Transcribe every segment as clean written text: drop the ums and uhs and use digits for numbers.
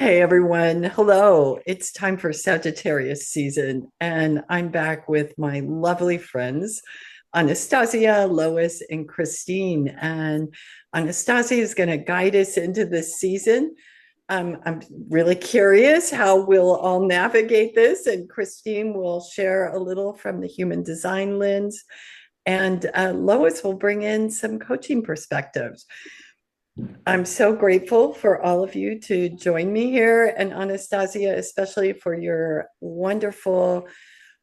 Hey everyone, hello. It's time for Sagittarius season, and I'm back with my lovely friends, Anastasiia, Lois, and Christine. And Anastasia is going to guide us into this season. I'm really curious how we'll all navigate this, and Christine will share a little from the human design lens, and Lois will bring in some coaching perspectives. I'm so grateful for all of you to join me here, and Anastasia, especially for your wonderful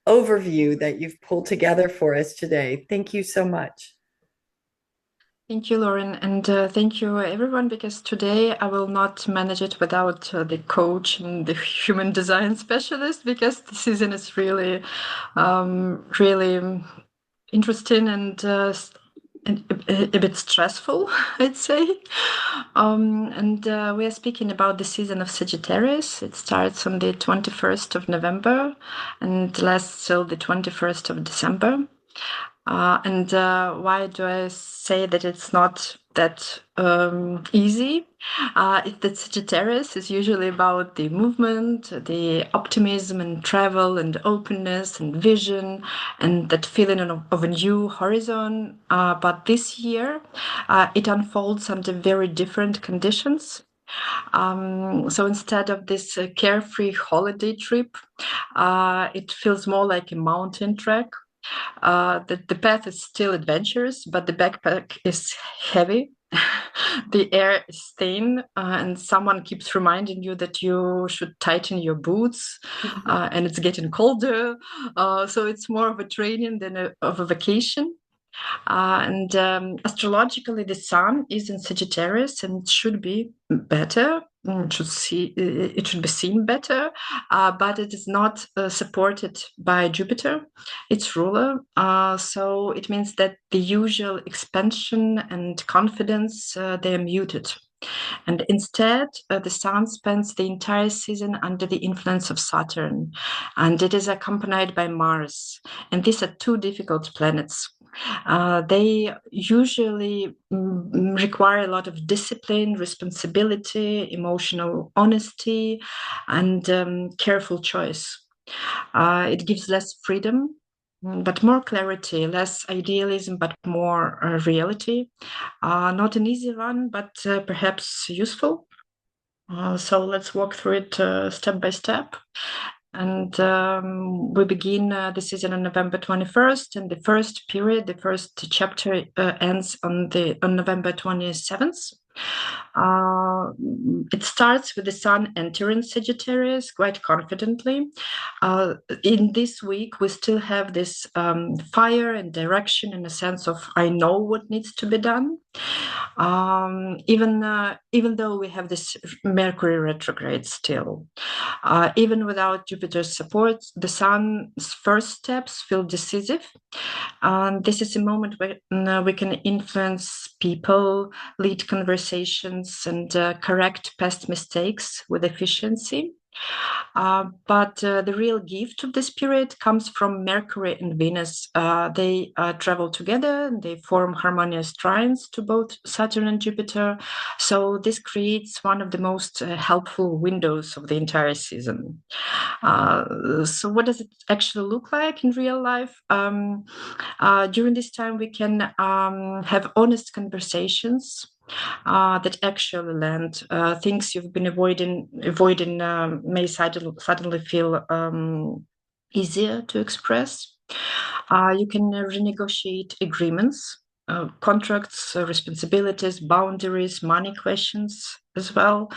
overview that you've pulled together for us today. Thank you so much. Thank you, Lauren, and thank you, everyone, because today I will not manage it without the coach and the human design specialist, because the season is really interesting and a bit stressful, I'd say. And we are speaking about the season of Sagittarius. It starts on the 21st of November and lasts till the 21st of December. And why do I say that it's not that easy? The Sagittarius is usually about the movement, the optimism and travel and openness and vision and that feeling of a new horizon. But this year, it unfolds under very different conditions. So instead of this carefree holiday trip, it feels more like a mountain trek. The path is still adventurous, but the backpack is heavy. The air is thin, and someone keeps reminding you that you should tighten your boots, and it's getting colder. So it's more of a training than of a vacation. And astrologically, the sun is in Sagittarius and it should be better. It should be seen better, but it is not supported by Jupiter, its ruler. So it means that the usual expansion and confidence they are muted. And instead, the sun spends the entire season under the influence of Saturn, and it is accompanied by Mars. And these are two difficult planets. They usually require a lot of discipline, responsibility, emotional honesty, and careful choice. It gives less freedom, but more clarity, less idealism, but more reality. Not an easy one, but perhaps useful. So let's walk through it step by step. And we begin the season on November 21st, and the first period, the first chapter ends on November 27th. It starts with the sun entering Sagittarius quite confidently. In this week, we still have this fire and direction and a sense of I know what needs to be done. Even though we have this Mercury retrograde still, even without Jupiter's support, the sun's first steps feel decisive. This is a moment where we can influence people, lead conversations, and correct past mistakes with efficiency. But the real gift of this period comes from Mercury and Venus. They travel together, and they form harmonious trines to both Saturn and Jupiter. So this creates one of the most helpful windows of the entire season. So what does it actually look like in real life? During this time, we can have honest conversations that actually land. Things you've been avoiding may suddenly feel easier to express. You can renegotiate agreements, contracts, responsibilities, boundaries, money questions as well.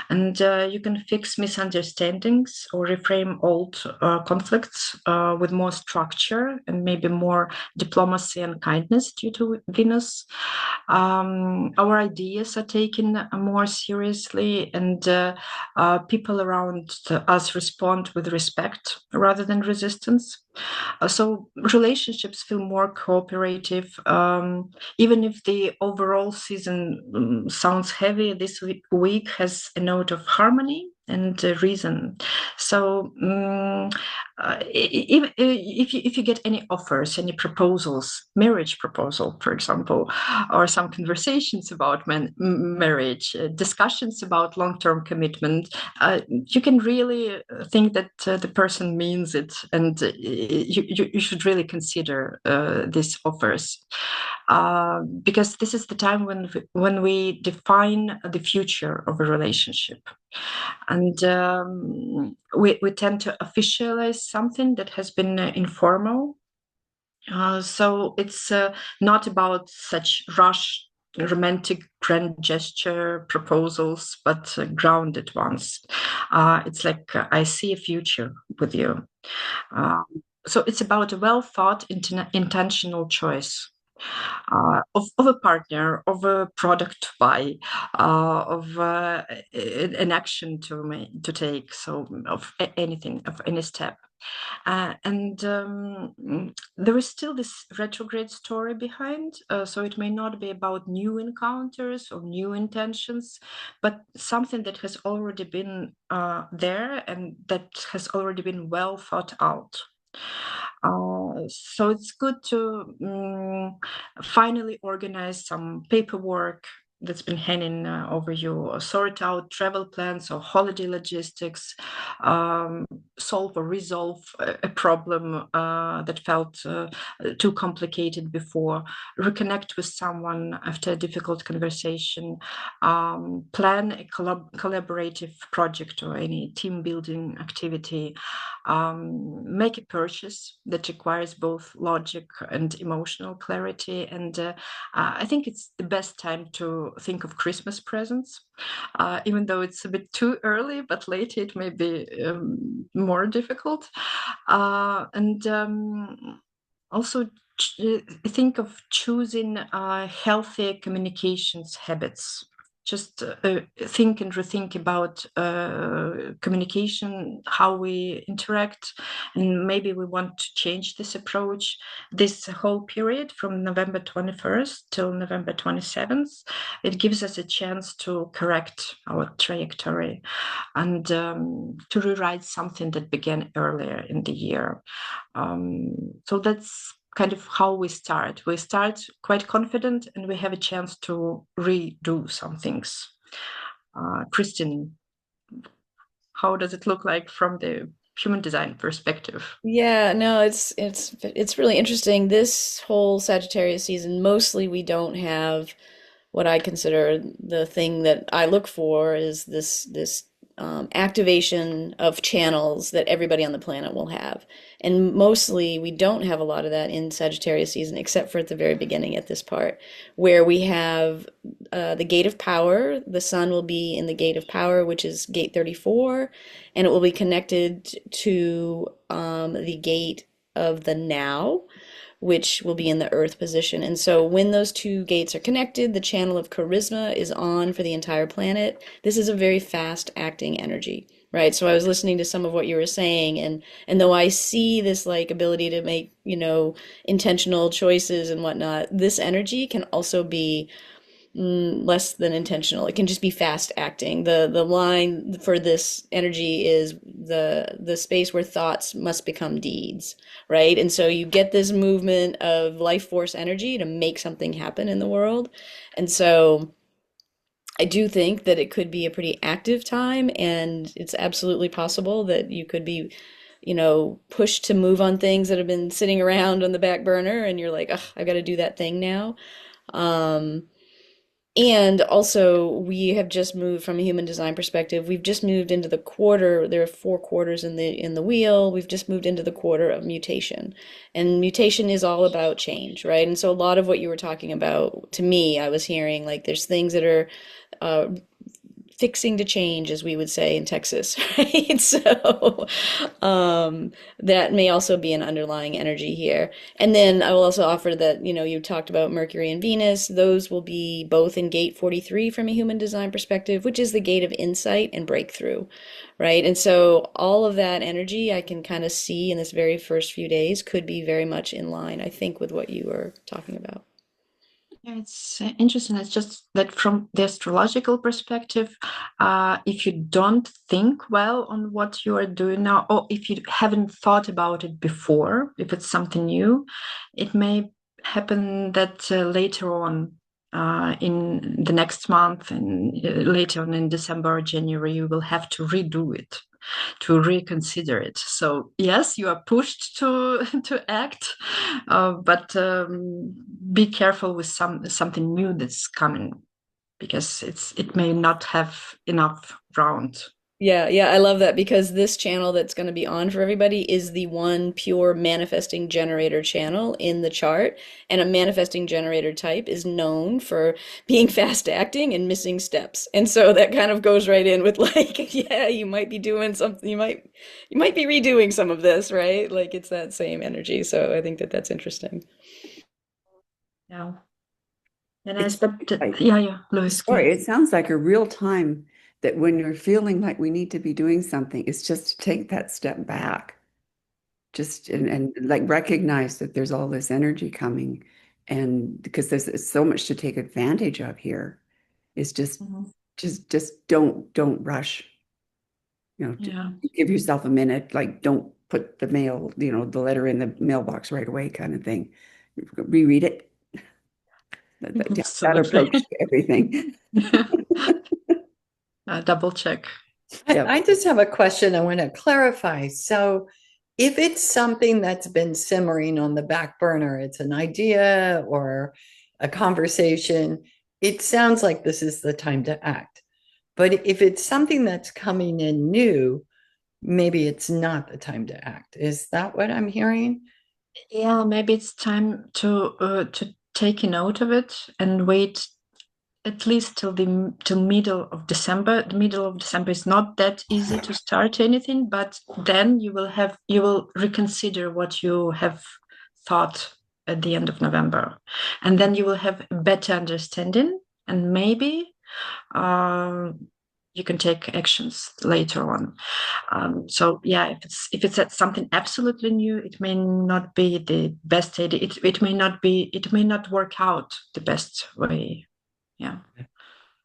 And you can fix misunderstandings or reframe old conflicts with more structure and maybe more diplomacy and kindness due to Venus. Our ideas are taken more seriously, and people around us respond with respect rather than resistance. So relationships feel more cooperative. Even if the overall season sounds heavy, this week has a note of harmony and reason. So if you get any offers, any proposals, marriage proposal, for example, or some conversations about marriage, discussions about long-term commitment, you can really think that the person means it, and you should really consider these offers, because this is the time when we define the future of a relationship, and we tend to officialize something that has been informal. So it's not about such rush romantic grand gesture proposals, but grounded ones. It's like I see a future with you. Uh, so it's about a well thought intentional choice of a partner, of a product to buy, of an action to take, so of anything, of any step. And there is still this retrograde story behind, so it may not be about new encounters or new intentions, but something that has already been there and that has already been well thought out. So it's good to finally organize some paperwork that's been hanging over you, or sort out travel plans or holiday logistics, solve or resolve a problem that felt too complicated before, reconnect with someone after a difficult conversation, plan a collaborative project or any team building activity, make a purchase that requires both logic and emotional clarity. And I think it's the best time to think of Christmas presents, even though it's a bit too early, but later it may be more difficult. And also think of choosing healthier communications habits. Just think and rethink about communication, how we interact, and maybe we want to change this approach. This whole period from November 21st till November 27th, it gives us a chance to correct our trajectory and to rewrite something that began earlier in the year. So that's kind of how we start. We start quite confident and we have a chance to redo some things. Christine, how does it look like from the human design perspective? Yeah, no, it's really interesting. This whole Sagittarius season, mostly we don't have what I consider the thing that I look for is this activation of channels that everybody on the planet will have. And mostly we don't have a lot of that in Sagittarius season, except for at the very beginning at this part, where we have the gate of power. The sun will be in the gate of power, which is gate 34, and it will be connected to the gate of the now, which will be in the earth position. And so when those two gates are connected, the channel of charisma is on for the entire planet. This is a very fast acting energy, right? So I was listening to some of what you were saying, and though I see this like ability to make, intentional choices and whatnot, this energy can also be less than intentional. It can just be fast acting. The line for this energy is the space where thoughts must become deeds, right? And so you get this movement of life force energy to make something happen in the world. And so I do think that it could be a pretty active time, and it's absolutely possible that you could be, pushed to move on things that have been sitting around on the back burner, and you're like, oh, I've got to do that thing now. Um, and also, we have just moved from a human design perspective. We've just moved into the quarter. There are 4 quarters in the wheel. We've just moved into the quarter of mutation, and mutation is all about change, right? And so, a lot of what you were talking about, to me, I was hearing like there's things that are uh, fixing to change, as we would say in Texas, right? So that may also be an underlying energy here. And then I will also offer that, you talked about Mercury and Venus. Those will be both in gate 43 from a human design perspective, which is the gate of insight and breakthrough, right? And so all of that energy I can kind of see in this very first few days could be very much in line, I think, with what you were talking about. Yeah, it's interesting. It's just that from the astrological perspective, if you don't think well on what you are doing now, or if you haven't thought about it before, if it's something new, it may happen that later on in the next month and later on in December or January, you will have to redo it, to reconsider it. So yes, you are pushed to to act, but be careful with something new that's coming, because it may not have enough ground. Yeah, yeah, I love that because this channel that's going to be on for everybody is the one pure manifesting generator channel in the chart. And a manifesting generator type is known for being fast acting and missing steps. And so that kind of goes right in with like, yeah, you might be doing something, you might be redoing some of this, right? Like it's that same energy. So I think that that's interesting. Yeah. And I It's expect like, yeah, Lois, sorry, it sounds like a real time that when you're feeling like we need to be doing something, it's just to take that step back, just and like recognize that there's all this energy coming, and because there's so much to take advantage of here. It's Mhm. just don't rush. Yeah. Give yourself a minute. Like don't put the mail, the letter in the mailbox right away, kind of thing. Reread it. That Absolutely. approach to everything. Double check. Yep. I just have a question I want to clarify. So, if it's something that's been simmering on the back burner, it's an idea or a conversation, it sounds like this is the time to act. But if it's something that's coming in new, maybe it's not the time to act. Is that what I'm hearing? Yeah, maybe it's time to take a note of it and wait at least till middle of December. The middle of December is not that easy to start anything, but then you will reconsider what you have thought at the end of November, and then you will have a better understanding, and maybe you can take actions later on. So yeah, if it's something absolutely new, it may not be the best idea. It may not work out the best way. Yeah.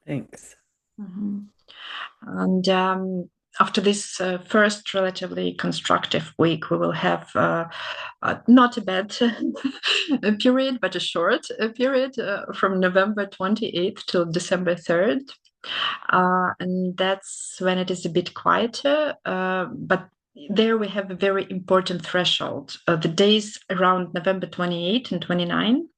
Thanks. Mhm. And after this first relatively constructive week, we will have not a bad period, but a short period from November 28th till December 3rd. And that's when it is a bit quieter. But there we have a very important threshold. The days around November 28 and 29,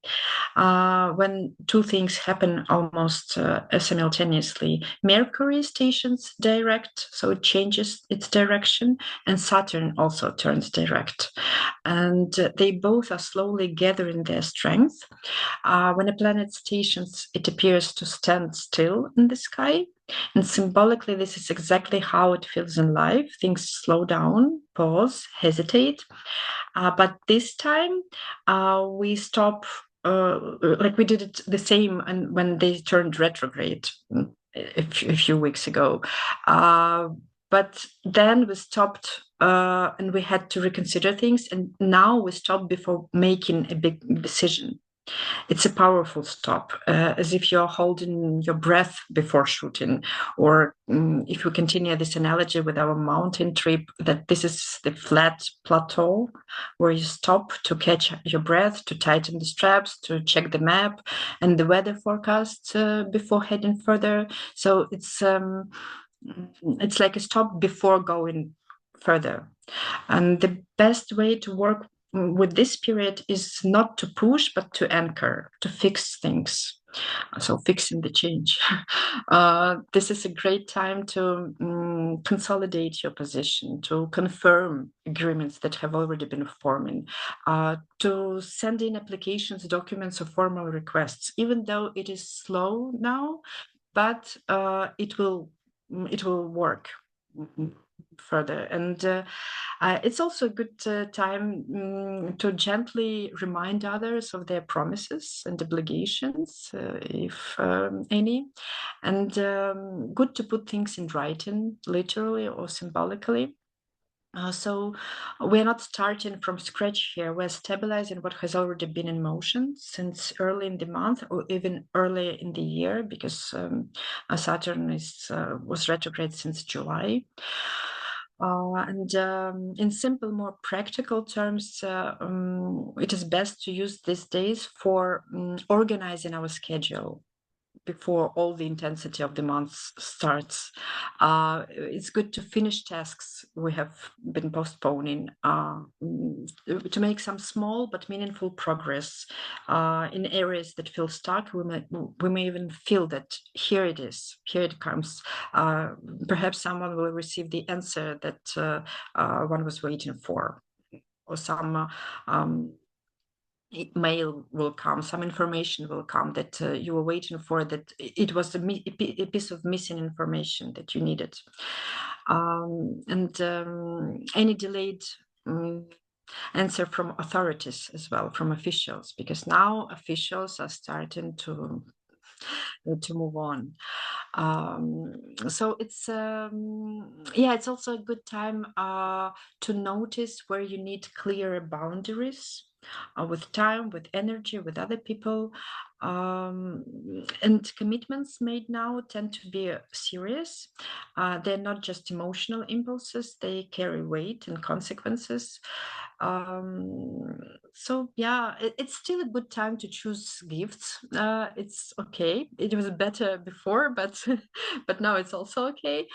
when two things happen almost simultaneously. Mercury stations direct, so it changes its direction, and Saturn also turns direct. And they both are slowly gathering their strength. When a planet stations, it appears to stand still in the sky. And symbolically, this is exactly how it feels in life. Things slow down, pause, hesitate. But this time, we stop, like we did it the same and when they turned retrograde a few weeks ago. But then we stopped and we had to reconsider things. And now we stop before making a big decision. It's a powerful stop, as if you're holding your breath before shooting. Or if we continue this analogy with our mountain trip, that this is the flat plateau where you stop to catch your breath, to tighten the straps, to check the map and the weather forecast before heading further. So it's like a stop before going further. And the best way to work with this period is not to push, but to anchor, to fix things. So fixing the change. This is a great time to consolidate your position, to confirm agreements that have already been forming, to send in applications, documents, or formal requests, even though it is slow now, but it will work further. And it's also a good time to gently remind others of their promises and obligations, if any, and good to put things in writing, literally or symbolically. So we're not starting from scratch here. We're stabilizing what has already been in motion since early in the month or even early in the year, because Saturn was retrograde since July. And in simple, more practical terms, it is best to use these days for organizing our schedule before all the intensity of the month starts. It's good to finish tasks we have been postponing, to make some small but meaningful progress in areas that feel stuck. We may even feel that here it is, here it comes. Perhaps someone will receive the answer that one was waiting for, or some mail will come, some information will come that you were waiting for, that it was a piece of missing information that you needed. And any delayed answer from authorities as well, from officials, because now officials are starting to move on. So it's it's also a good time to notice where you need clearer boundaries with time, with energy, with other people. And commitments made now tend to be serious. They're not just emotional impulses, they carry weight and consequences. So yeah, it's still a good time to choose gifts. It's okay. It was better before, but but now it's also okay,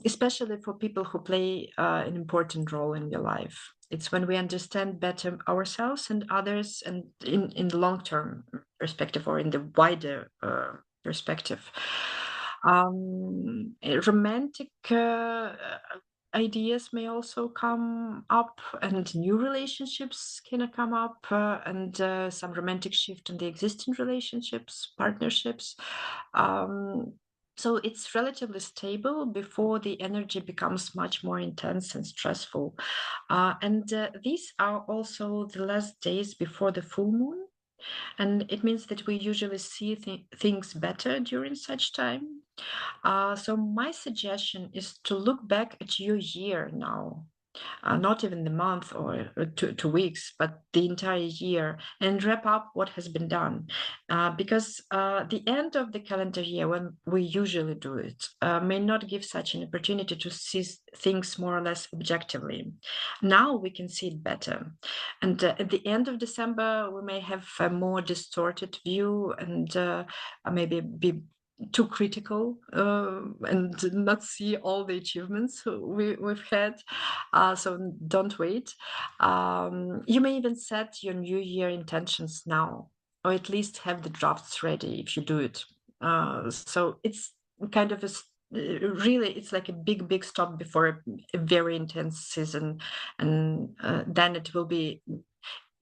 especially for people who play an important role in your life. It's when we understand better ourselves and others, and in the long-term perspective or in the wider perspective. Romantic ideas may also come up, and new relationships can come up, and some romantic shift in the existing relationships, partnerships. So it's relatively stable before the energy becomes much more intense and stressful. And these are also the last days before the full moon. And it means that we usually see things better during such time. So my suggestion is to look back at your year now, not even the month or 2 weeks, but the entire year, and wrap up what has been done. Because the end of the calendar year, when we usually do it, may not give such an opportunity to see things more or less objectively. Now we can see it better. And at the end of December, we may have a more distorted view and maybe be too critical and not see all the achievements we've had. So don't wait. You may even set your New Year intentions now, or at least have the drafts ready if you do it. So it's kind of really, it's like a big stop before a very intense season, and then it will be.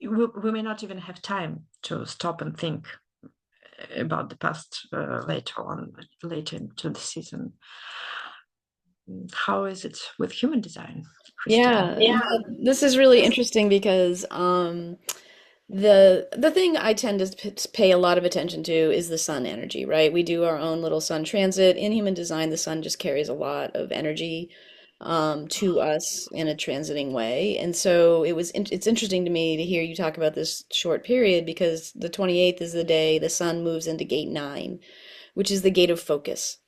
We may not even have time to stop and think about the past later into the season. How is it with human design, Christine? Yeah, this is really interesting because the thing I tend to pay a lot of attention to is the sun energy, right? We do our own little sun transit. In human design, the sun just carries a lot of energy to us in a transiting way. And so it's interesting to me to hear you talk about this short period, because the 28th is the day the sun moves into gate 9, which is the gate of focus.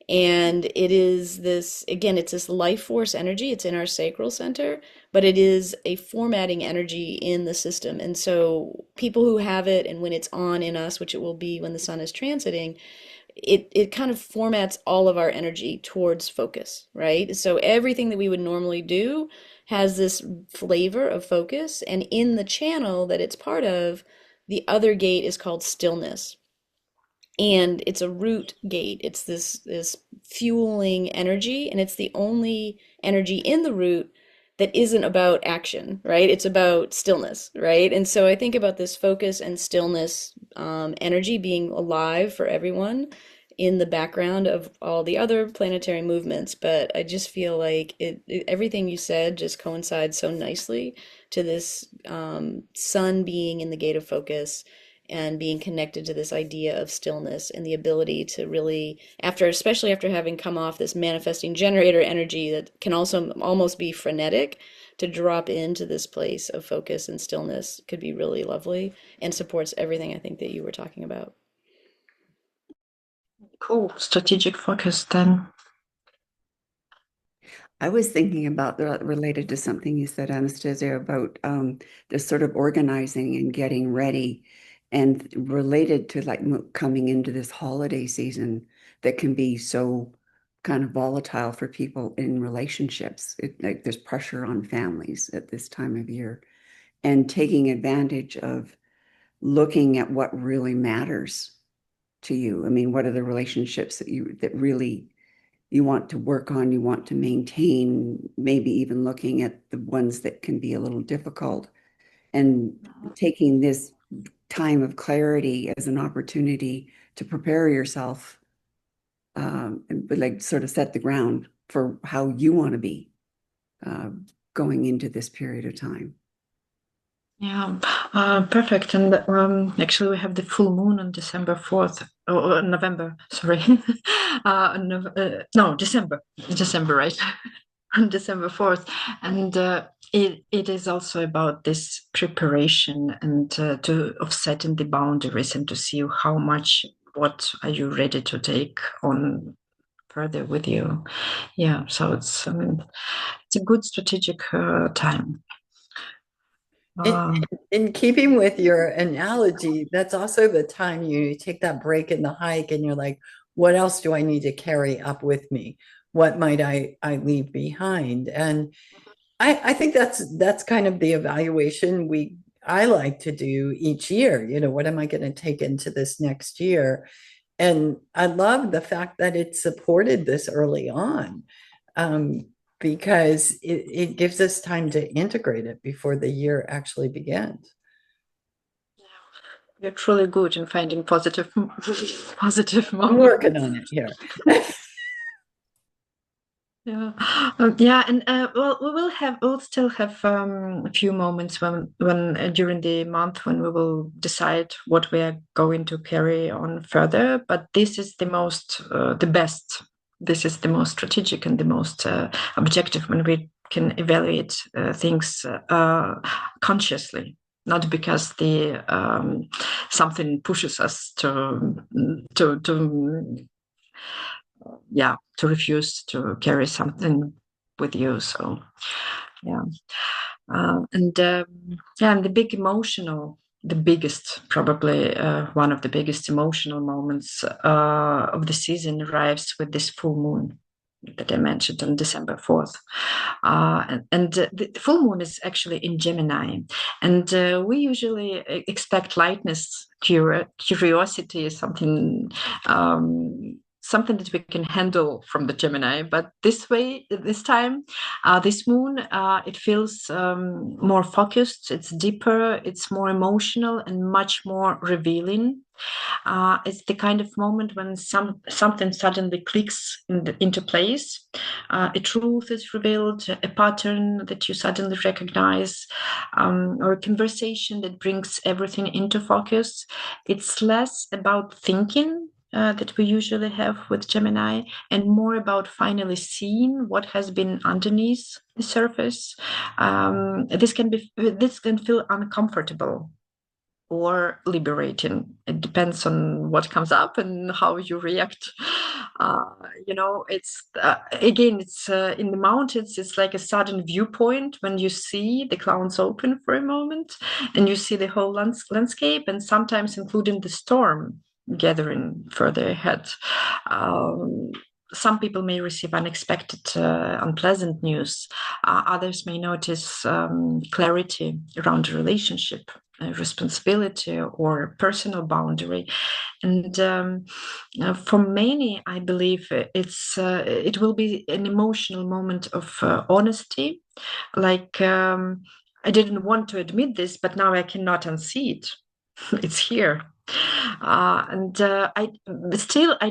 And it is this, again, it's this life force energy. It's in our sacral center, but it is a formatting energy in the system. And so people who have it, and when it's on in us, which it will be when the sun is transiting, it kind of formats all of our energy towards focus, right? So everything that we would normally do has this flavor of focus. And in the channel that it's part of, the other gate is called stillness. And it's a root gate. It's this fueling energy, and it's the only energy in the root that isn't about action, right? It's about stillness, right? And so I think about this focus and stillness energy being alive for everyone in the background of all the other planetary movements. But I just feel like everything you said just coincides so nicely to this sun being in the gate of focus, and being connected to this idea of stillness and the ability to really, especially after having come off this manifesting generator energy that can also almost be frenetic, to drop into this place of focus and stillness could be really lovely and supports everything I think that you were talking about. Cool. Strategic focus then. I was thinking about related to something you said, Anastasiia, about this sort of organizing and getting ready, and related to like coming into this holiday season that can be so kind of volatile for people in relationships. Like there's pressure on families at this time of year, and taking advantage of looking at what really matters to you. I mean, what are the relationships that really you want to work on, you want to maintain, maybe even looking at the ones that can be a little difficult, and taking this time of clarity as an opportunity to prepare yourself, but like sort of set the ground for how you want to be going into this period of time. Yeah, perfect. And actually, we have the full moon on December 4th, or November, sorry. No, December, right? On December 4th. And it is also about this preparation and of setting the boundaries and to see how much, what are you ready to take on further with you. Yeah, so it's a good strategic time. In keeping with your analogy, that's also the time you take that break in the hike and you're like, what else do I need to carry up with me? What might I leave behind? And I think that's kind of the evaluation I like to do each year. You know, what am I going to take into this next year? And I love the fact that it's supported this early on. Because it gives us time to integrate it before the year actually begins. You're truly good in finding positive moments. I'm working on it here. Yeah, and well, we'll still have a few moments when during the month when we will decide what we are going to carry on further. But this is the best. This is the most strategic and the most objective when we can evaluate things consciously, not because the something pushes us to refuse to carry something with you. So yeah, and the biggest, probably one of the biggest emotional moments of the season arrives with this full moon that I mentioned on December 4th. And the full moon is actually in Gemini. And we usually expect lightness, curiosity, something that we can handle from the Gemini. But this time, this moon, it feels more focused, it's deeper, it's more emotional and much more revealing. It's the kind of moment when something suddenly clicks into place. A truth is revealed, a pattern that you suddenly recognize, or a conversation that brings everything into focus. It's less about thinking that we usually have with Gemini, and more about finally seeing what has been underneath the surface. This can feel uncomfortable or liberating. It depends on what comes up and how you react. It's again, it's in the mountains. It's like a sudden viewpoint when you see the clouds open for a moment, and you see the whole landscape, and sometimes including the storm gathering further ahead. Some people may receive unexpected, unpleasant news. Others may notice clarity around a relationship, responsibility, or personal boundary. And for many, I believe it will be an emotional moment of honesty. Like, I didn't want to admit this, but now I cannot unsee it. It's here. I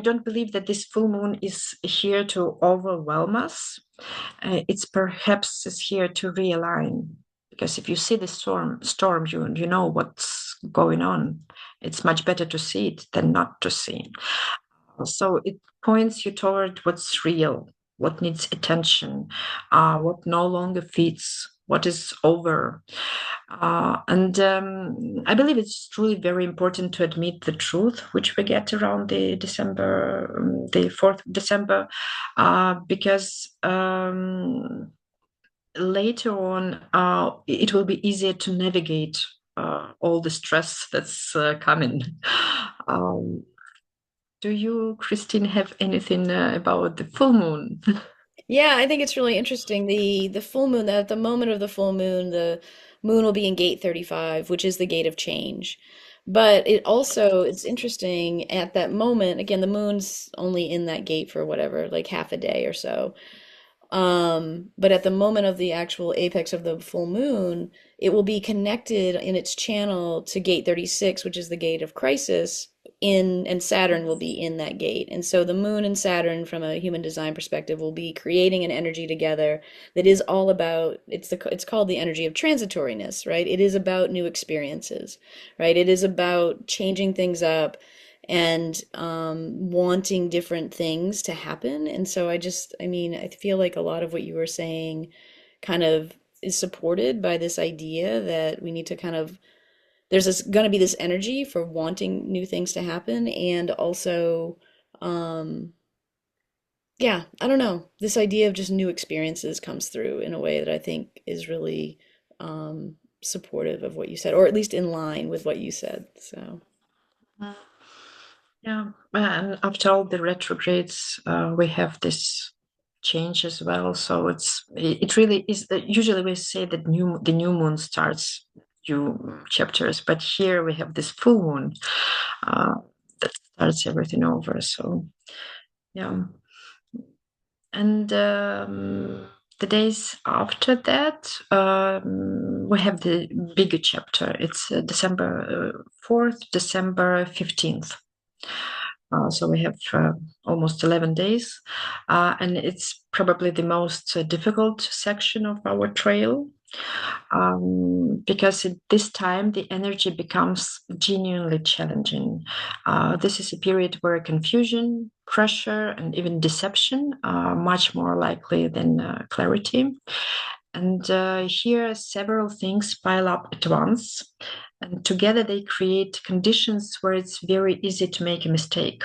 don't believe that this full moon is here to overwhelm us. It's perhaps is here to realign, because if you see the storm, you know what's going on. It's much better to see it than not to see. So it points you toward what's real, what needs attention, what no longer fits, what is over. And I believe it's truly very important to admit the truth, which we get around the 4th of December, because later on it will be easier to navigate all the stress that's coming. Do you, Christine, have anything about the full moon? Yeah, I think it's really interesting. The full moon, at the moment of the full moon, the moon will be in gate 35, which is the gate of change. But it's interesting at that moment, again, the moon's only in that gate for whatever, like half a day or so. But at the moment of the actual apex of the full moon, it will be connected in its channel to gate 36, which is the gate of crisis, and Saturn will be in that gate. And so the moon and Saturn, from a human design perspective, will be creating an energy together that is all about, it's called the energy of transitoriness, right? It is about new experiences, right? It is about changing things up and wanting different things to happen. And so I feel like a lot of what you were saying kind of is supported by this idea that we need to kind of, there's going to be this energy for wanting new things to happen. And also, yeah, I don't know, this idea of just new experiences comes through in a way that I think is really supportive of what you said, or at least in line with what you said. So. Yeah, and after all the retrogrades, we have this change as well. So it really is. Usually we say that the new moon starts new chapters, but here we have this full moon that starts everything over. So yeah, and the days after that, we have the bigger chapter. It's December 4th, December 15th. So we have almost 11 days, and it's probably the most difficult section of our trail, because at this time the energy becomes genuinely challenging. This is a period where confusion, pressure, and even deception are much more likely than clarity. And here several things pile up at once. And together they create conditions where it's very easy to make a mistake,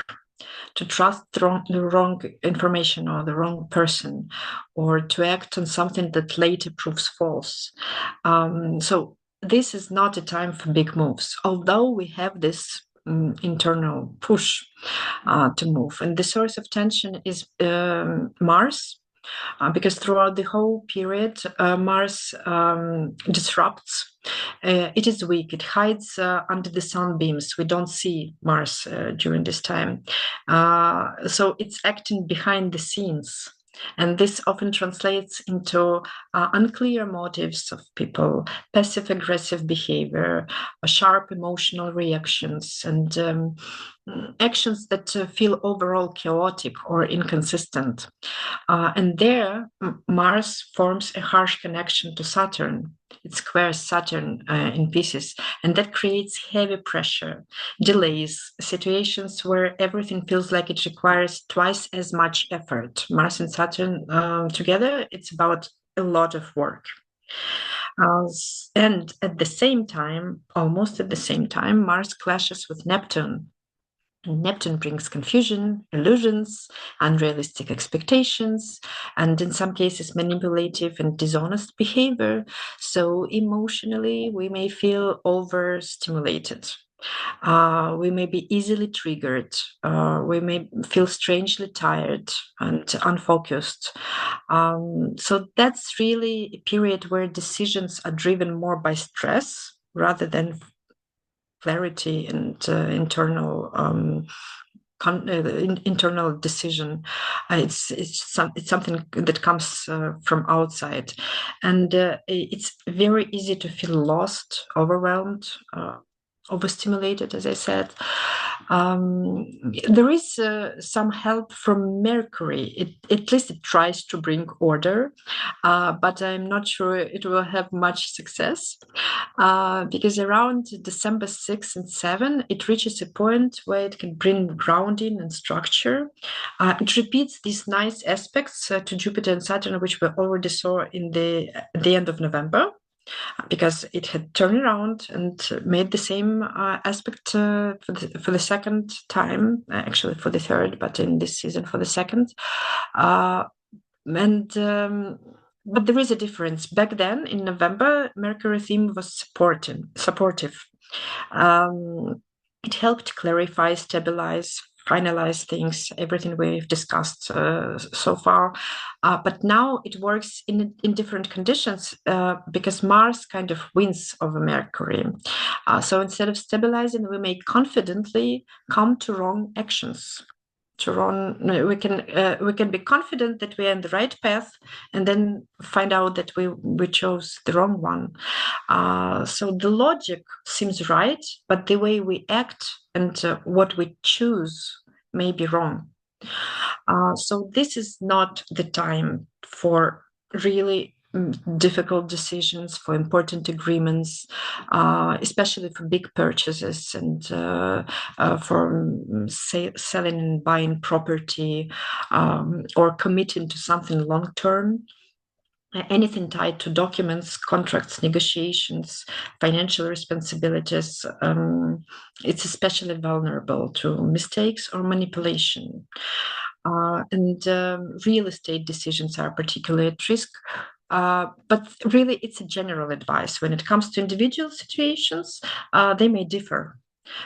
to trust the wrong information or the wrong person, or to act on something that later proves false. So this is not a time for big moves, although we have this internal push to move. And the source of tension is Mars. Because throughout the whole period, Mars disrupts. It is weak. It hides under the sunbeams. We don't see Mars during this time. So it's acting behind the scenes. And this often translates into unclear motives of people, passive-aggressive behavior, sharp emotional reactions, and actions that feel overall chaotic or inconsistent. And there, Mars forms a harsh connection to Saturn. It squares Saturn in Pisces, and that creates heavy pressure, delays, situations where everything feels like it requires twice as much effort. Mars and Saturn together, it's about a lot of work. And at the same time, almost at the same time, Mars clashes with Neptune. And Neptune brings confusion, illusions, unrealistic expectations, and in some cases, manipulative and dishonest behavior. So emotionally, we may feel overstimulated. We may be easily triggered. We may feel strangely tired and unfocused. So that's really a period where decisions are driven more by stress rather than clarity and internal decision. It's something that comes from outside, and it's very easy to feel lost, overwhelmed, overstimulated, as I said. There is some help from Mercury. At least it tries to bring order, but I'm not sure it will have much success, because around December 6 and 7, it reaches a point where it can bring grounding and structure. It repeats these nice aspects to Jupiter and Saturn, which we already saw in the end of November, because it had turned around and made the same aspect for the second time, actually for the third, but in this season for the second. But there is a difference. Back then, in November, Mercury theme was supportive. It helped clarify, stabilize, finalize things, everything we've discussed so far. But now it works in different conditions, because Mars kind of wins over Mercury. So instead of stabilizing, we may confidently come to wrong actions. We can be confident that we are in the right path, and then find out that we chose the wrong one. So the logic seems right, but the way we act and what we choose may be wrong. So this is not the time for really difficult decisions, for important agreements, especially for big purchases and for selling and buying property, or committing to something long term. Anything tied to documents, contracts, negotiations, financial responsibilities, it's especially vulnerable to mistakes or manipulation. And real estate decisions are particularly at risk. But really, it's a general advice. When it comes to individual situations, they may differ.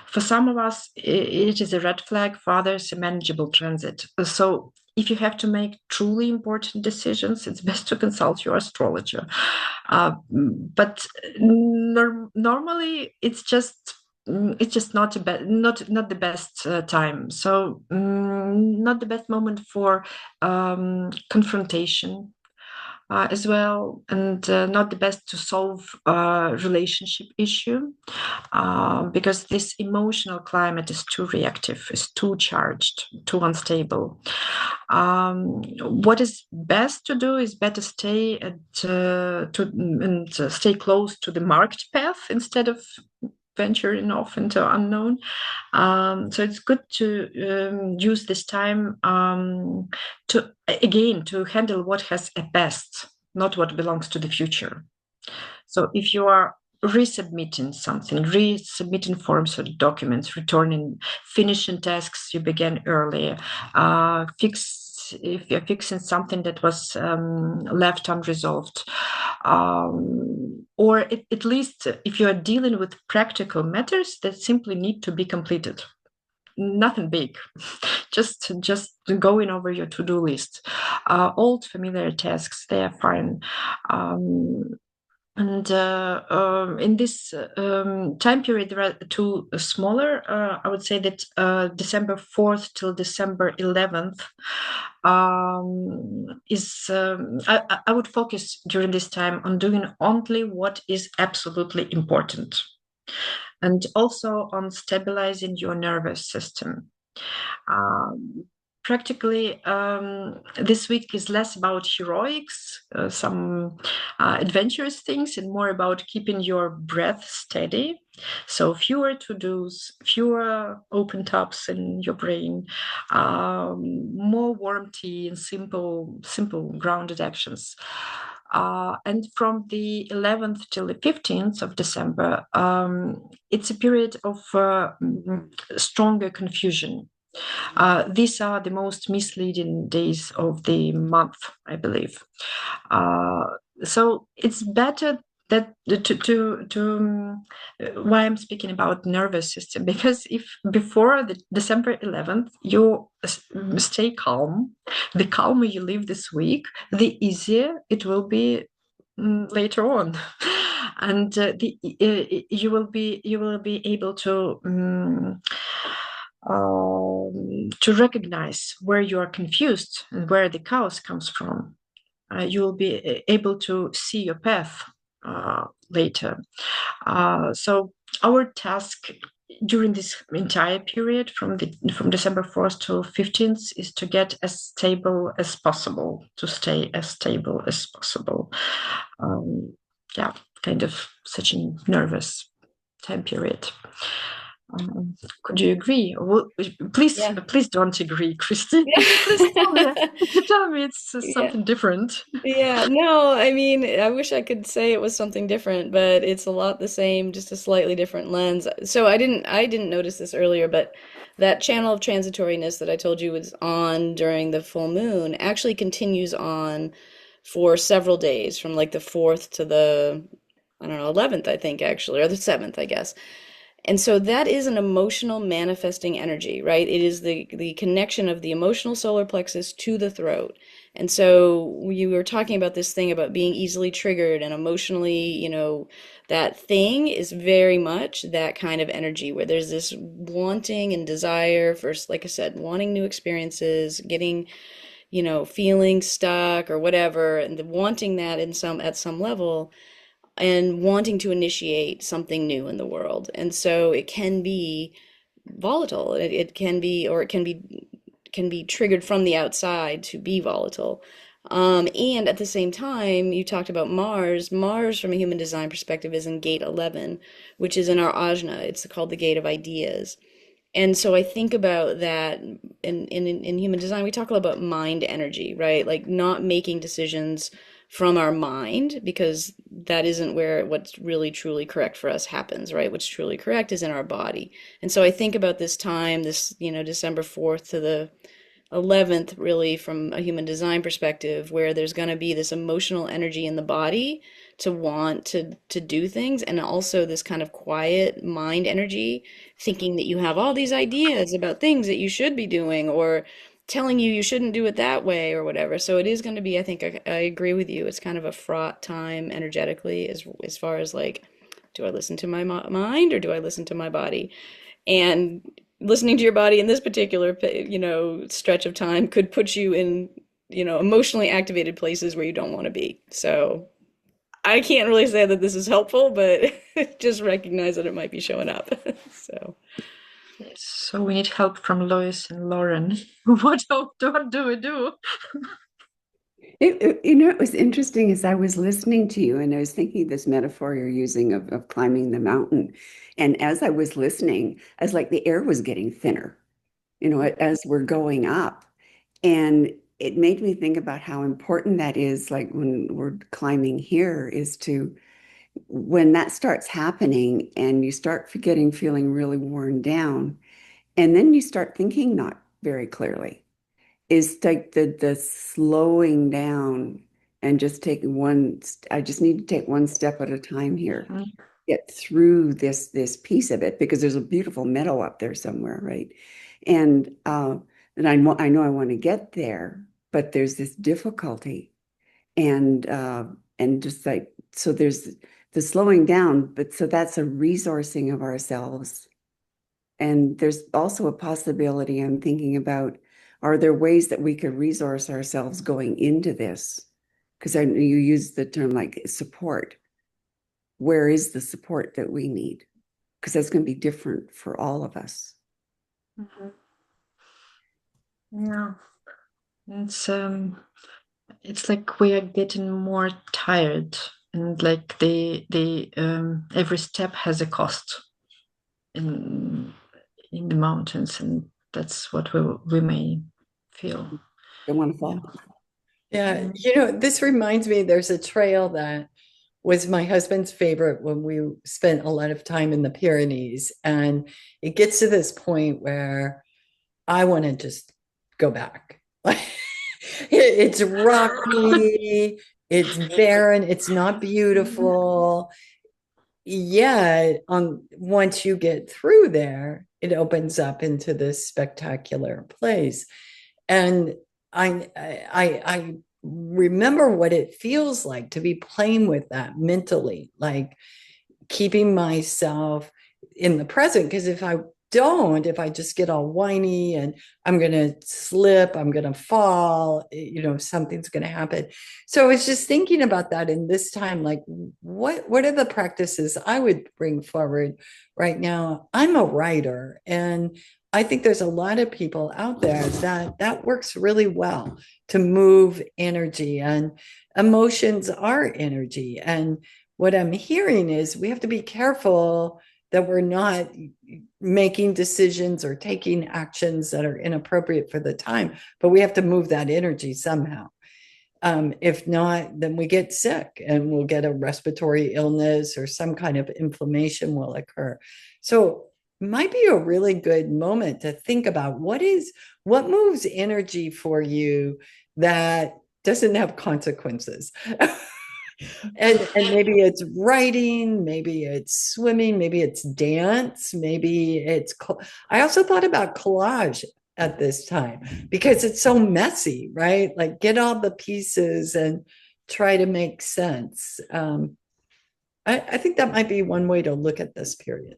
For some of us, it is a red flag. For others, a manageable transit. So if you have to make truly important decisions, it's best to consult your astrologer. But normally, it's just not the best time. So not the best moment for confrontation as well, and not the best to solve a relationship issue, because this emotional climate is too reactive, is too charged, too unstable. What is best to do is better stay stay close to the marked path instead of venturing off into unknown. So it's good to use this time to handle what has a past, not what belongs to the future. So if you are resubmitting something, resubmitting forms or documents, finishing tasks you began earlier, if you're fixing something that was left unresolved, or at least if you are dealing with practical matters that simply need to be completed. Nothing big, just going over your to-do list. Old familiar tasks, they are fine. And in this time period, there are two smaller. I would say that December 4th till December 11th is. I would focus during this time on doing only what is absolutely important, and also on stabilizing your nervous system. Practically, this week is less about heroics, some adventurous things, and more about keeping your breath steady. So fewer to-dos, fewer open tabs in your brain, more warm tea and simple grounded actions. And from the 11th till the 15th of December, it's a period of stronger confusion. These are the most misleading days of the month, I believe. So it's better that why I'm speaking about nervous system, because if before the December 11th you stay calm, the calmer you live this week, the easier it will be later on. And you will be able to recognize where you are confused and where the chaos comes from. You will be able to see your path later. So our task during this entire period from December 4th to 15th is to get as stable as possible, to stay as stable as possible. Yeah, kind of such a nervous time period. Could you agree? Well, please, Yeah. please don't agree, Christine. Please tell me it's something different. Yeah, no, I mean, I wish I could say it was something different, but it's a lot the same, just a slightly different lens. So I didn't notice this earlier, but that channel of transitoriness that I told you was on during the full moon actually continues on for several days, from like the 4th to the, I don't know, 11th, I think actually, or the 7th, I guess. And so that is an emotional manifesting energy, right? It is the connection of the emotional solar plexus to the throat. And so you were talking about this thing about being easily triggered and emotionally, that thing is very much that kind of energy where there's this wanting and desire for, like I said, wanting new experiences, getting, feeling stuck or whatever, and wanting that at some level and wanting to initiate something new in the world. And so it can be volatile. It can be, or it can be triggered from the outside to be volatile. And at the same time, you talked about Mars. Mars, from a human design perspective, is in gate 11, which is in our ajna. It's called the gate of ideas. And so I think about that in human design, we talk a lot about mind energy, right? Like not making decisions from our mind, because that isn't where what's really truly correct for us happens, right? What's truly correct is in our body. And so I think about this time, this, December 4th to the 11th, really from a human design perspective, where there's going to be this emotional energy in the body to want to do things, and also this kind of quiet mind energy, thinking that you have all these ideas about things that you should be doing, or telling you shouldn't do it that way or whatever. So it is going to be, I think I agree with you, it's kind of a fraught time energetically, as far as like, do I listen to my mind or do I listen to my body? And listening to your body in this particular, stretch of time could put you in, emotionally activated places where you don't want to be. So I can't really say that this is helpful, but just recognize that it might be showing up. So Yes, so we need help from Lois and Lauren. What do we do? It was interesting as I was listening to you, and I was thinking this metaphor you're using of climbing the mountain. And as I was listening, as like the air was getting thinner, as we're going up. And it made me think about how important that is, like when we're climbing here, is to, when that starts happening and you start feeling really worn down, and then you start thinking not very clearly, is like the slowing down and just taking I just need to take one step at a time here, get through this piece of it, because there's a beautiful meadow up there somewhere, right? And I know I want to get there, but there's this difficulty, and just like, so there's the slowing down, but so that's a resourcing of ourselves. And there's also a possibility I'm thinking about, are there ways that we could resource ourselves going into this? Because you use the term like support. Where is the support that we need? Because that's going to be different for all of us. Yeah, it's like we are getting more tired, and like the every step has a cost in the mountains, and that's what we may feel. Don't want to fall. Yeah, this reminds me, there's a trail that was my husband's favorite when we spent a lot of time in the Pyrenees. And it gets to this point where I want to just go back. It's rocky, it's barren, it's not beautiful. Yeah, once you get through there, it opens up into this spectacular place. And I remember what it feels like to be playing with that mentally, like keeping myself in the present. Because if I don't, if I just get all whiny and I'm going to slip, I'm going to fall, something's going to happen. So I was just thinking about that in this time, like what are the practices I would bring forward right now? I'm a writer, and I think there's a lot of people out there that works really well to move energy, and emotions are energy. And what I'm hearing is we have to be careful that we're not making decisions or taking actions that are inappropriate for the time, but we have to move that energy somehow. If not, then we get sick and we'll get a respiratory illness, or some kind of inflammation will occur. So might be a really good moment to think about what moves energy for you that doesn't have consequences. And maybe it's writing, maybe it's swimming, maybe it's dance, maybe it's I also thought about collage at this time because it's so messy, right? Like get all the pieces and try to make sense. I think that might be one way to look at this period.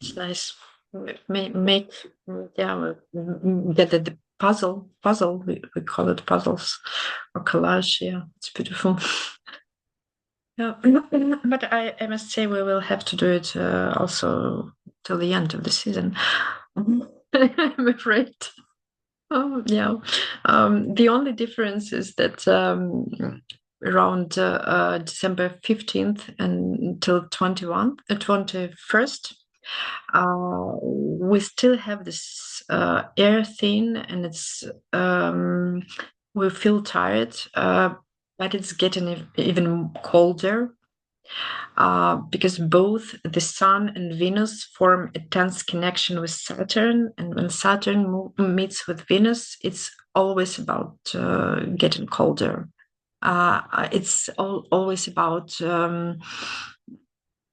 It's nice. Make get the puzzle. We call it puzzles or collage. Yeah, it's beautiful. Yeah, but I must say we will have to do it also till the end of the season. I'm afraid. Oh, yeah. The only difference is that around December 15th until 21st, we still have this air thing, and it's we feel tired, but it's getting even colder. Because both the Sun and Venus form a tense connection with Saturn, and when Saturn meets with Venus, it's always about getting colder. It's always about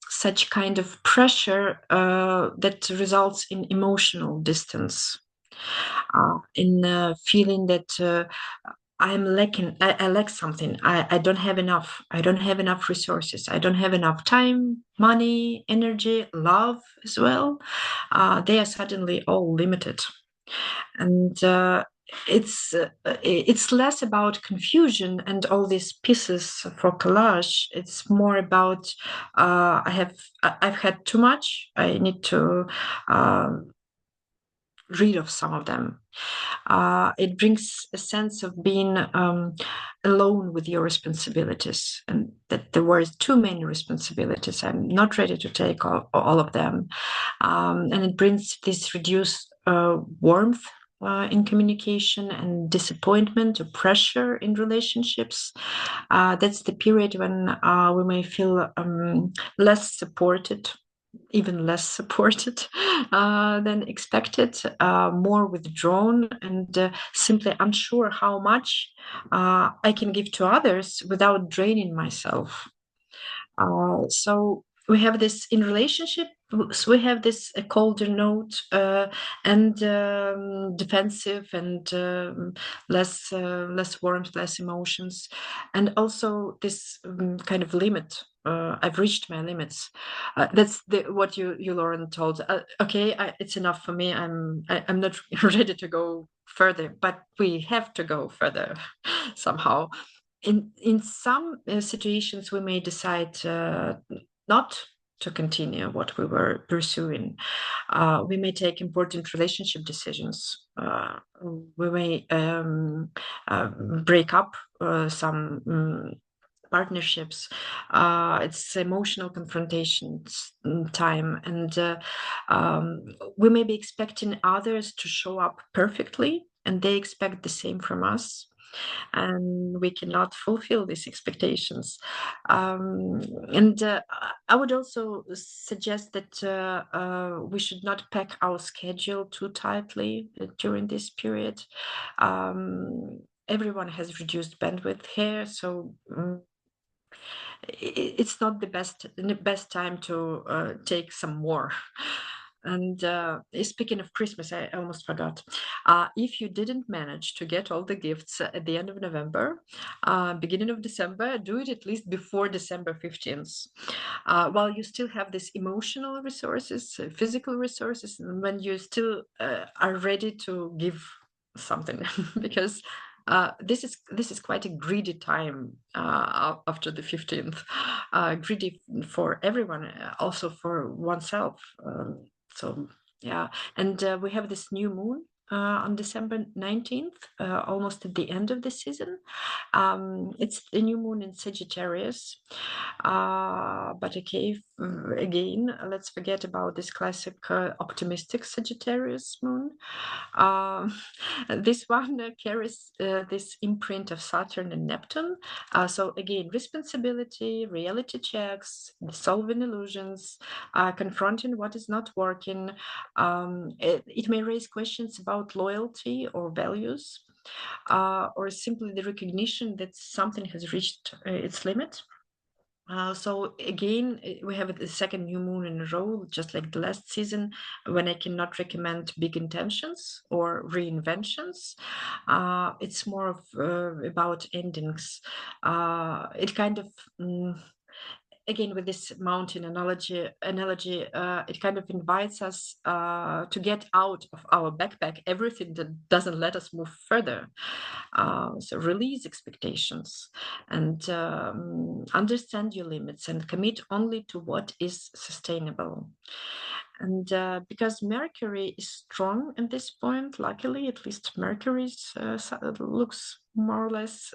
such kind of pressure that results in emotional distance, in feeling that I'm lacking. I lack something. I don't have enough. I don't have enough resources. I don't have enough time, money, energy, love as well. They are suddenly all limited, and it's less about confusion and all these pieces for collage. It's more about I've had too much. I need to rid of some of them. It brings a sense of being alone with your responsibilities, and that there were too many responsibilities. I'm not ready to take all of them. And it brings this reduced warmth in communication, and disappointment or pressure in relationships. That's the period when we may feel less supported, even less supported than expected, more withdrawn, and simply unsure how much I can give to others without draining myself. So we have this in relationship. So we have this colder note, and defensive, and less warmth, less emotions, and also this kind of limit. I've reached my limits. That's what you Lauren told. Okay, it's enough for me. I'm not ready to go further, but we have to go further somehow. In some situations, we may decide not to continue what we were pursuing. We may take important relationship decisions. We may break up some partnerships. It's emotional confrontation time, and we may be expecting others to show up perfectly, and they expect the same from us, and we cannot fulfill these expectations. And I would also suggest that we should not pack our schedule too tightly during this period. Everyone has reduced bandwidth here, so it's not the best time to take some more. And speaking of Christmas, I almost forgot. If you didn't manage to get all the gifts at the end of November, beginning of December, do it at least before December 15th. While you still have this emotional resources, physical resources, and when you still are ready to give something, because this is quite a greedy time after the 15th, greedy for everyone, also for oneself. So yeah, and we have this new moon on December 19th, almost at the end of the season. It's the new moon in Sagittarius. But okay, again, let's forget about this classic optimistic Sagittarius moon. This one carries this imprint of Saturn and Neptune. So again, responsibility, reality checks, solving illusions, confronting what is not working. It may raise questions about loyalty or values, or simply the recognition that something has reached its limit. So again, we have the second new moon in a row, just like the last season, when I cannot recommend big intentions or reinventions. It's more of about endings. It kind of again, with this mountain analogy, it kind of invites us to get out of our backpack everything that doesn't let us move further. So release expectations and understand your limits and commit only to what is sustainable. And because Mercury is strong at this point, luckily, at least Mercury looks more or less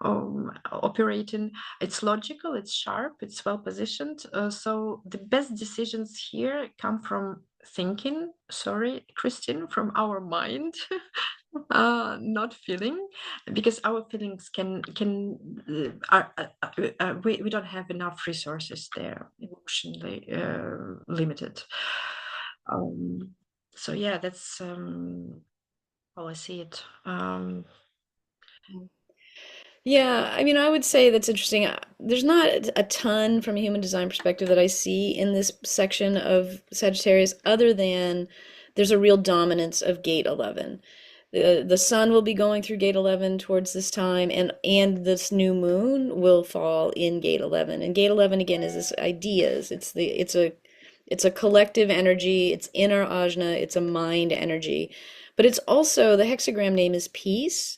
operating. It's logical, it's sharp, it's well positioned. So the best decisions here come from thinking, sorry, Christine, from our mind. Not feeling, because our feelings we don't have enough resources there, emotionally limited. So yeah, that's how I see it. Yeah, I mean, I would say that's interesting. There's not a ton from a human design perspective that I see in this section of Sagittarius, other than there's a real dominance of gate 11. The sun will be going through gate 11 towards this time, and this new moon will fall in gate 11. And gate 11 again is this ideas. It's a collective energy. It's inner ajna. It's a mind energy, but it's also the hexagram name is peace.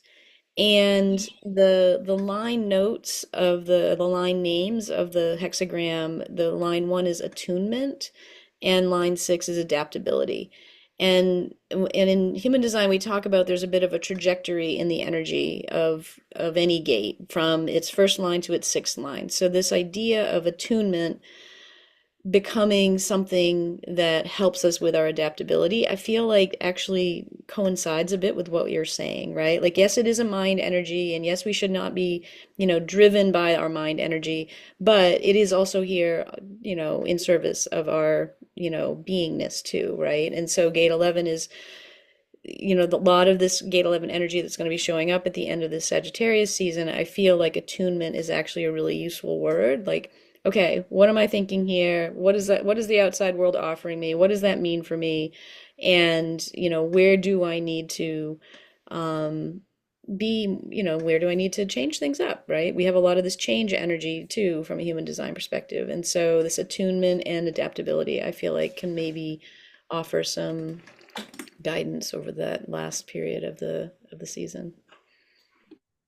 And the line notes of the line names of the hexagram, the line 1 is attunement, and line 6 is adaptability. And in human design, we talk about there's a bit of a trajectory in the energy of any gate from its first line to its sixth line. So this idea of attunement becoming something that helps us with our adaptability, I feel like actually coincides a bit with what you're saying, right? Like, yes, it is a mind energy, and yes, we should not be, driven by our mind energy, but it is also here, in service of our, beingness too, right? And so gate 11 is, the lot of this gate 11 energy that's going to be showing up at the end of this Sagittarius season. I feel like attunement is actually a really useful word. Like, okay, what am I thinking here? What is that? What is the outside world offering me? What does that mean for me? And, where do I need to where do I need to change things up, right? We have a lot of this change energy too from a human design perspective. And so this attunement and adaptability, I feel like can maybe offer some guidance over that last period of the season.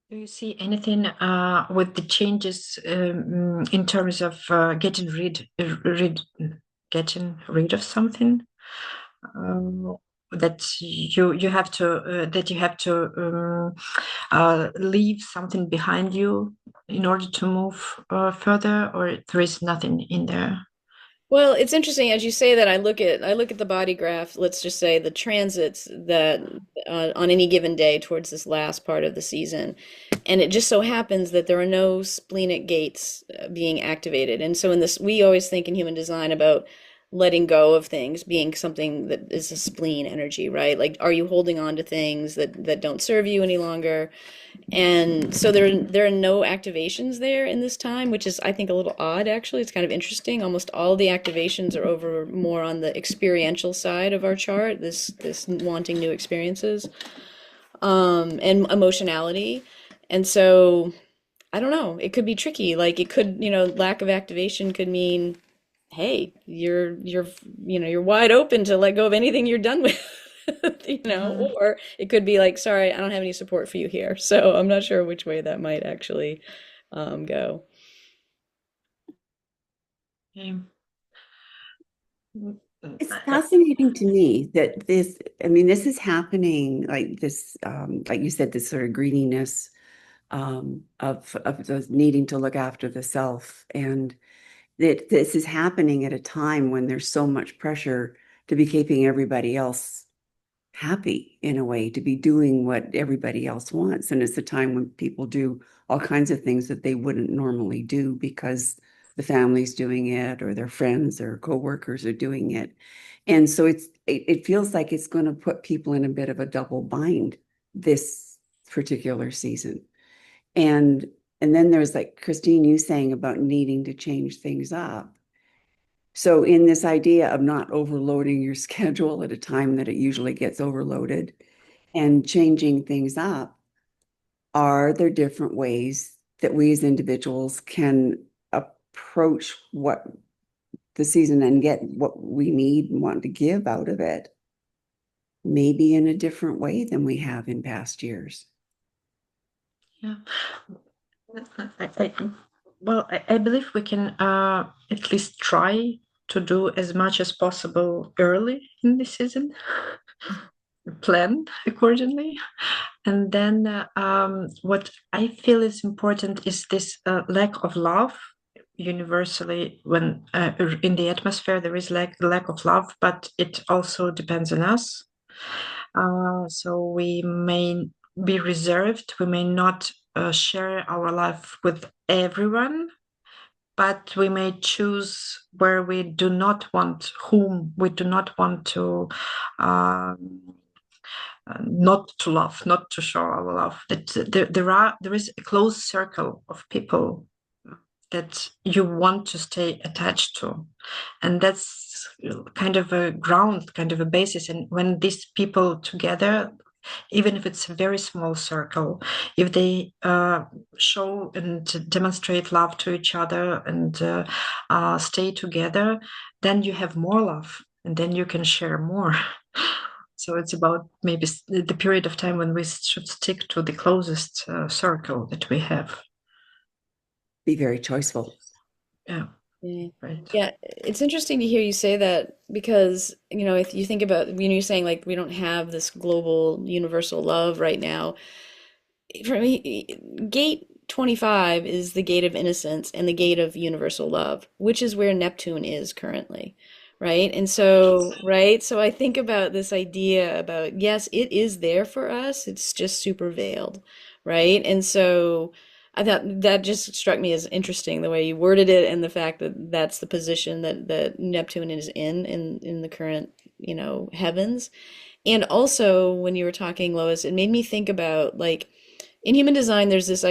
Do you see anything with the changes in terms of getting rid of something that you have to leave something behind you in order to move further, or there is nothing in there? Well, it's interesting as you say that. I look at the body graph. Let's just say the transits that on any given day towards this last part of the season, and it just so happens that there are no splenic gates being activated. And so in this, we always think in human design about letting go of things being something that is a spleen energy, right? Like, are you holding on to things that don't serve you any longer? And so there are no activations there in this time, which is, I think, a little odd, actually. It's kind of interesting. Almost all the activations are over more on the experiential side of our chart, this wanting new experiences, and emotionality. And so I don't know, it could be tricky. Like, it could, lack of activation could mean, hey, you're wide open to let go of anything you're done with. Mhm. Or it could be like, sorry, I don't have any support for you here. So I'm not sure which way that might actually go. Okay. It's fascinating to me that I mean, this is happening like this, like you said, this sort of greediness of the needing to look after the self. And that this is happening at a time when there's so much pressure to be keeping everybody else happy in a way, to be doing what everybody else wants. And it's a time when people do all kinds of things that they wouldn't normally do because the family's doing it or their friends or coworkers are doing it. And so it feels like it's going to put people in a bit of a double bind this particular season. And and then there's like Christine, you saying about needing to change things up. So in this idea of not overloading your schedule at a time that it usually gets overloaded and changing things up, are there different ways that we as individuals can approach what the season and get what we need and want to give out of it, maybe in a different way than we have in past years? Yeah. I, I, I believe we can at least try to do as much as possible early in the season, plan accordingly. And then what I feel is important is this lack of love. Universally, when in the atmosphere there is lack of love, but it also depends on us. So we may be reserved, we may not share our life with everyone, but we may choose where we do not want, whom we do not want to, not to love, not to show our love. That there is a close circle of people that you want to stay attached to, and that's kind of a ground, kind of a basis. And when these people together, even if it's a very small circle, if they show and demonstrate love to each other and stay together, then you have more love and then you can share more. So it's about maybe the period of time when we should stick to the closest circle that we have. Be very choiceful. Yeah, Yeah. right. Yeah, it's interesting to hear you say that because, if you think about when you're saying like we don't have this global universal love right now, for me, gate 25 is the gate of innocence and the gate of universal love, which is where Neptune is currently, right? And so, right, so I think about this idea about, yes, it is there for us, it's just super veiled, right? And so I thought that just struck me as interesting the way you worded it and the fact that that's the position that Neptune is in the current, heavens. And also, when you were talking, Lois, it made me think about like in human design, there's this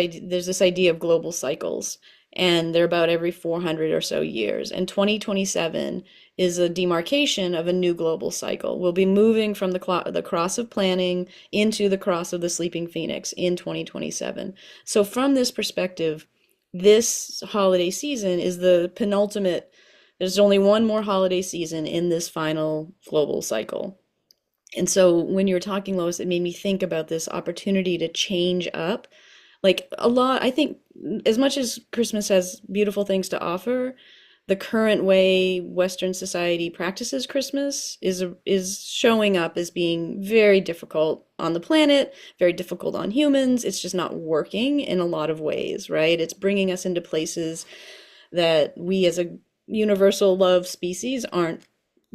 idea of global cycles, and they're about every 400 or so years. And 2027 is a demarcation of a new global cycle. We'll be moving from the cross of planning into the cross of the sleeping phoenix in 2027. So from this perspective, this holiday season is the penultimate. There's only one more holiday season in this final global cycle. And so when you were talking, Lois, it made me think about this opportunity to change up. Like a lot, I think, as much as Christmas has beautiful things to offer, the current way Western society practices Christmas is showing up as being very difficult on the planet, very difficult on humans. It's just not working in a lot of ways, right? It's bringing us into places that we as a universal love species aren't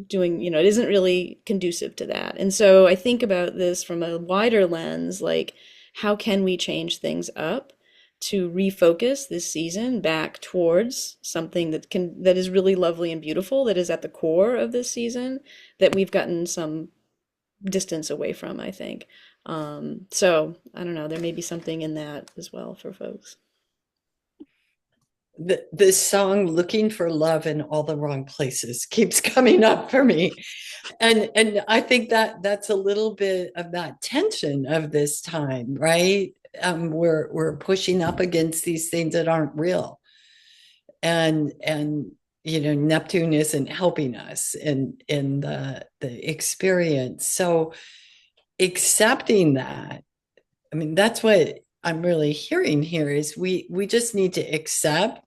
doing, it isn't really conducive to that. And so I think about this from a wider lens, like how can we change things up to refocus this season back towards something that is really lovely and beautiful, that is at the core of this season, that we've gotten some distance away from, I think. So I don't know, there may be something in that as well for folks. This song "Looking for Love in All the Wrong Places" keeps coming up for me, and I think that that's a little bit of that tension of this time, right? We're pushing up against these things that aren't real, and Neptune isn't helping us in the experience. So accepting that, I mean, that's what I'm really hearing here is we just need to accept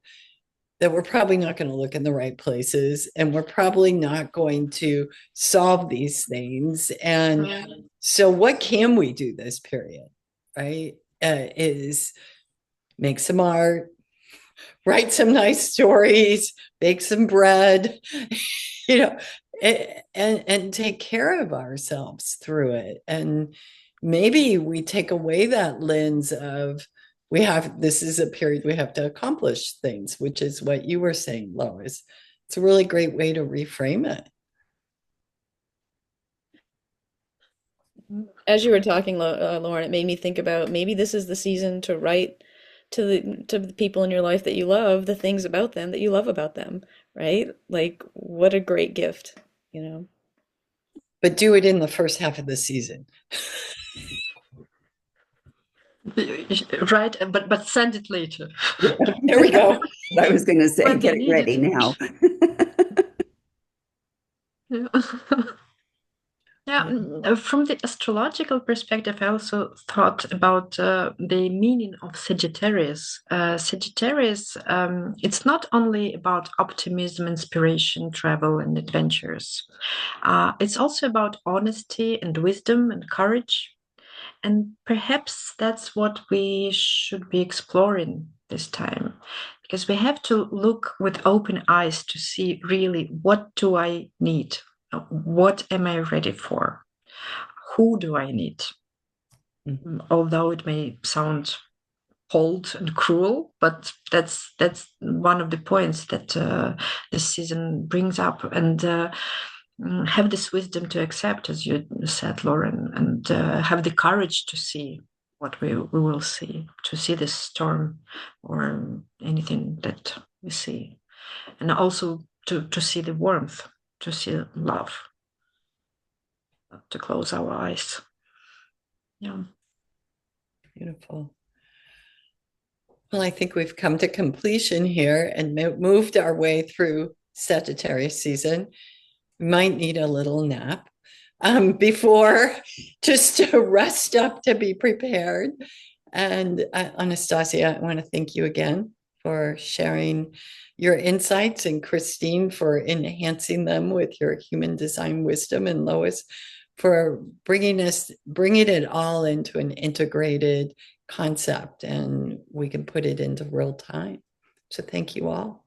that we're probably not going to look in the right places, and we're probably not going to solve these things. And so what can we do this period, right? Is make some art, write some nice stories, bake some bread, and take care of ourselves through it. And maybe we take away that lens of this is a period we have to accomplish things, which is what you were saying, Lois. It's a really great way to reframe it. As you were talking, Lauren, it made me think about maybe this is the season to write to the people in your life that you love, the things about them that you love about them, right? Like, what a great gift, But do it in the first half of the season. Right, but send it later. There we go. I was going to say, get it ready now. Yeah. Yeah, from the astrological perspective, I also thought about the meaning of Sagittarius. Sagittarius, it's not only about optimism, inspiration, travel, and adventures. It's also about honesty and wisdom and courage. And perhaps that's what we should be exploring this time, because we have to look with open eyes to see really, what do I need? What am I ready for? Who do I need? Although it may sound cold and cruel, but that's one of the points that this season brings up. And have this wisdom to accept, as you said, Lauren, and have the courage to see what we will see, to see this storm or anything that we see, and also to see the warmth, to see love, to close our eyes. Yeah. Beautiful. Well, I think we've come to completion here and moved our way through Sagittarius season. We might need a little nap before, just to rest up, to be prepared. And Anastasiia, I want to thank you again for sharing your insights, and Christine for enhancing them with your human design wisdom, and Lois for bringing it all into an integrated concept, and we can put it into real time. So thank you all.